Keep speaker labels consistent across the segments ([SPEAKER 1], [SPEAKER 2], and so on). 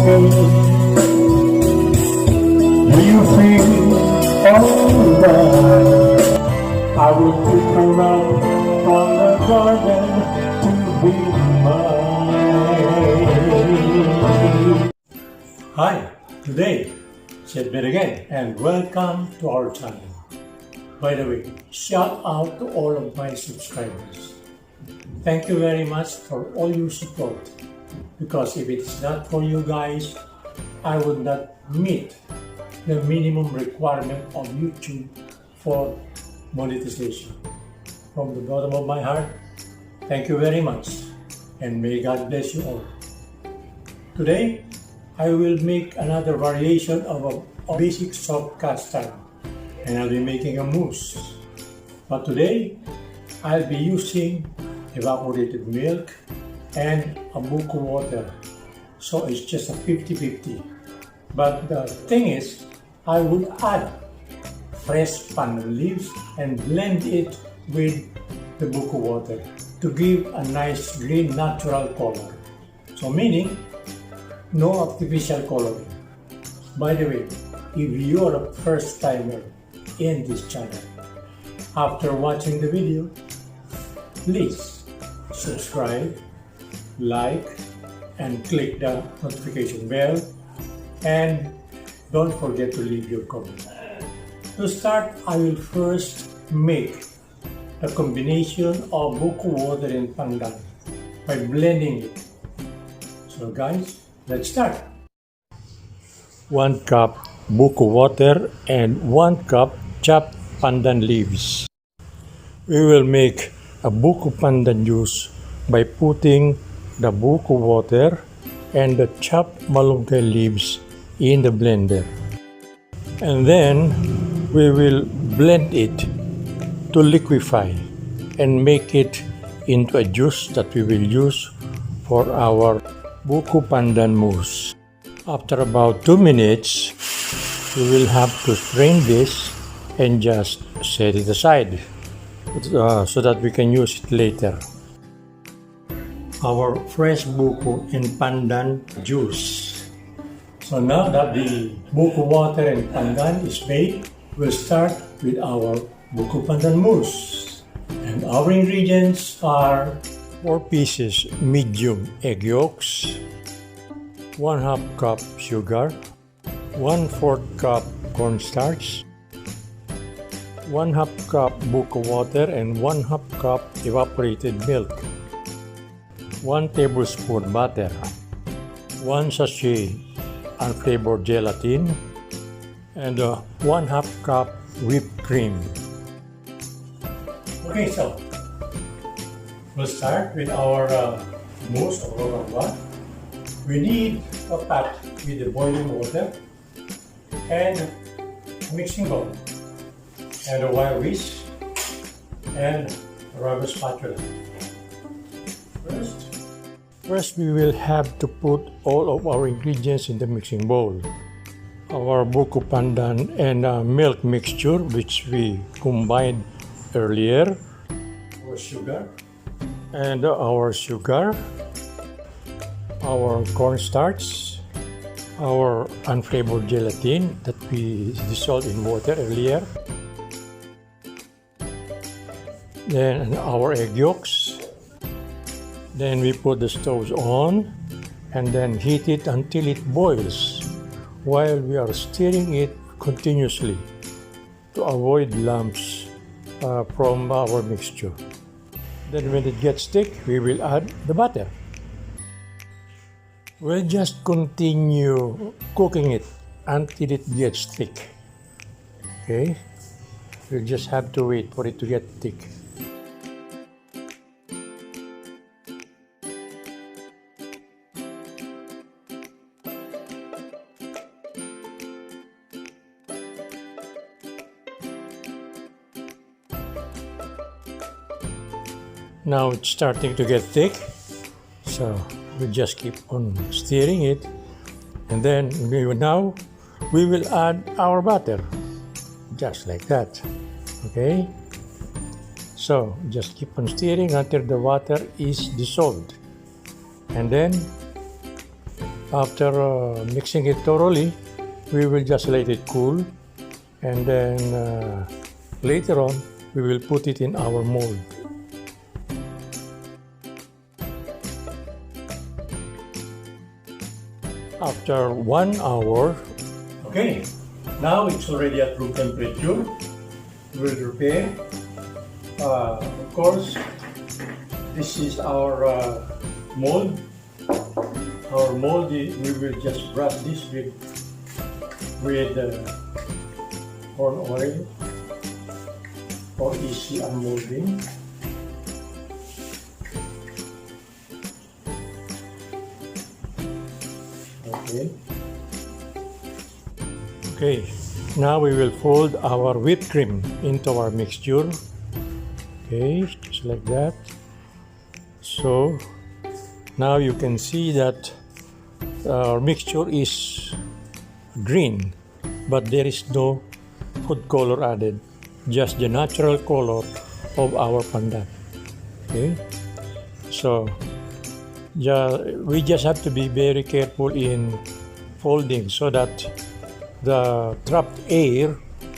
[SPEAKER 1] Do you feel alright? I will pick her out from the garden to be mine. Hi, today, Sid again, and welcome to our channel. By the way, shout out to all of my subscribers. Thank you very much for all your support, because if it's not for you guys, I would not meet the minimum requirement of YouTube for monetization. From the bottom of my heart, thank you very much, and may God bless you all. Today, I will make another variation of a basic soft custard, and I'll be making a mousse. But today, I'll be using evaporated milk and a buco water. So it's just a 50-50. But the thing is, I would add fresh pandan leaves and blend it with the buco water to give a nice green natural color. So meaning, no artificial coloring. By the way, if you're a first timer in this channel, after watching the video, please subscribe, like, and click the notification bell, and don't forget to leave your comment. To start, I will first make the combination of buco water and pandan by blending it. So guys, let's start. 1 cup buco water and 1 cup chopped pandan leaves. We will make a buco pandan juice by putting the buco water and the chopped malunggay leaves in the blender. And then we will blend it to liquefy and make it into a juice that we will use for our Buco Pandan Mousse. After about 2 minutes, we will have to strain this and just set it aside so that we can use it later. Our fresh buco and pandan juice. So now that the buco water and pandan is made, we'll start with our Buco Pandan Mousse. And our ingredients are 4 pieces medium egg yolks, 1/2 cup sugar, 1/4 cup cornstarch, 1/2 cup buco water and 1/2 cup evaporated milk, 1 tablespoon butter, 1 sachet unflavored gelatin, and 1/2 cup whipped cream. Okay, so we'll start with our mousse or rogwa. We need a pot with the boiling water and a mixing bowl and a wire whisk and a rubber spatula. First, we will have to put all of our ingredients in the mixing bowl. Our buco pandan and milk mixture, which we combined earlier, our sugar, our cornstarch, our unflavored gelatin that we dissolved in water earlier, then our egg yolks. Then we put the stoves on and then heat it until it boils while we are stirring it continuously to avoid lumps from our mixture. Then when it gets thick, we will add the butter. We'll just continue cooking it until it gets thick. Okay? We'll just have to wait for it to get thick. Now it's starting to get thick, so we just keep on stirring it, and then we will add our butter, just like that. Okay, so just keep on stirring until the water is dissolved, and then After mixing it thoroughly, we will just let it cool, and then later on we will put it in our mold. After 1 hour, okay, now it's already at room temperature. We'll prepare. Of course, this is our mold. Our mold, we will just brush this with corn oil for easy unmolding. Okay, now we will fold our whipped cream into our mixture. Okay, just like that. So now you can see that our mixture is green, but there is no food color added, just the natural color of our pandan. Okay, so we just have to be very careful in folding so that the trapped air,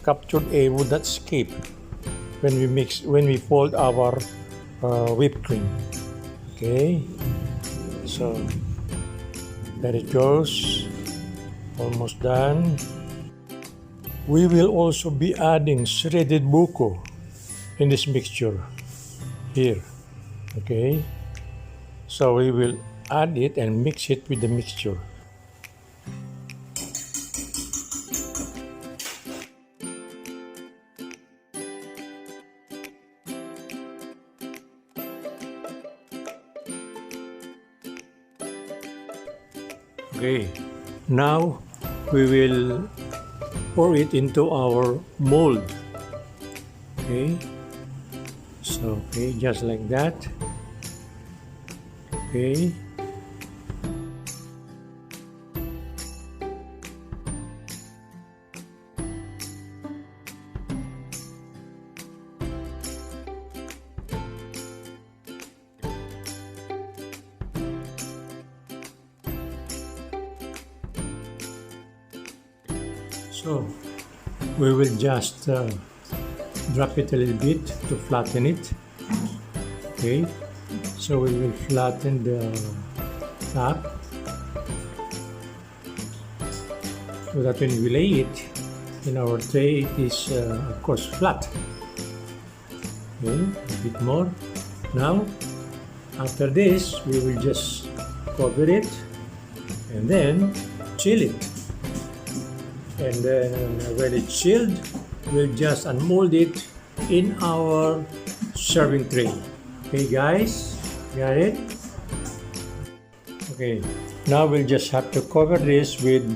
[SPEAKER 1] captured air would not escape when we fold our whipped cream. Okay, so there it goes, almost done. We will also be adding shredded buco in this mixture here. Okay, so we will add it and mix it with the mixture. Okay, now we will pour it into our mold. Okay, so just like that. Okay, so we will just drop it a little bit to flatten it. Okay, so we will flatten the top so that when we lay it in our tray, it is of course flat. Okay, a bit more. Now, after this, we will just cover it and then chill it. And then when it's chilled, we'll just unmold it in our serving tray. Okay guys, got it? Okay, now we'll just have to cover this with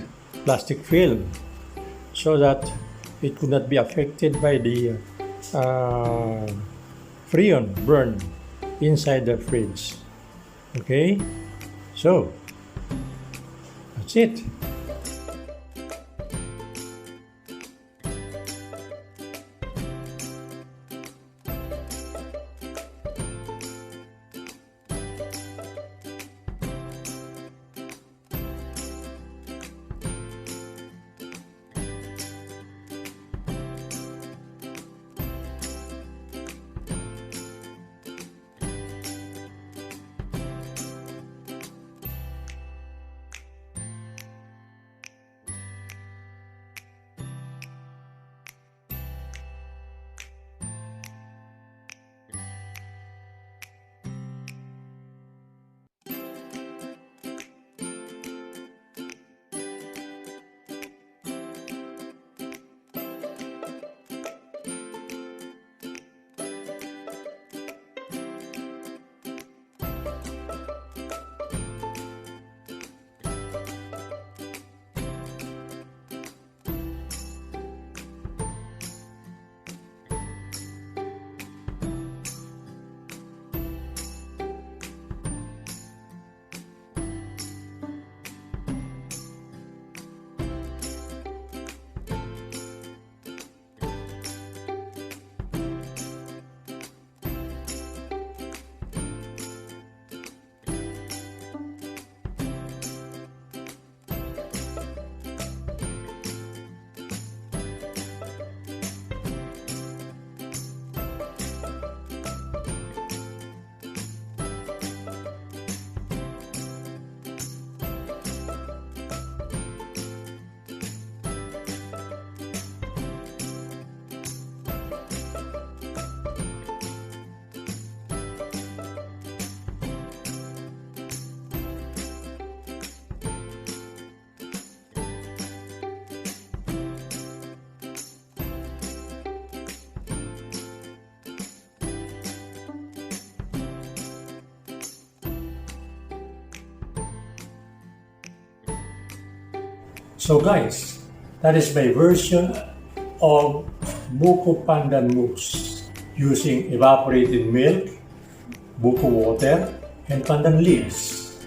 [SPEAKER 1] plastic film so that it could not be affected by the freon burn inside the fridge. Okay, so that's it. So guys, that is my version of Buco Pandan Mousse using evaporated milk, buko water, and pandan leaves.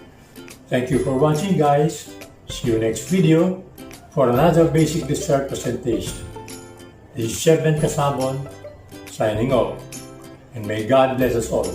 [SPEAKER 1] Thank you for watching guys. See you next video for another basic dessert presentation. This is Chef Ben Casabon signing off, and may God bless us all.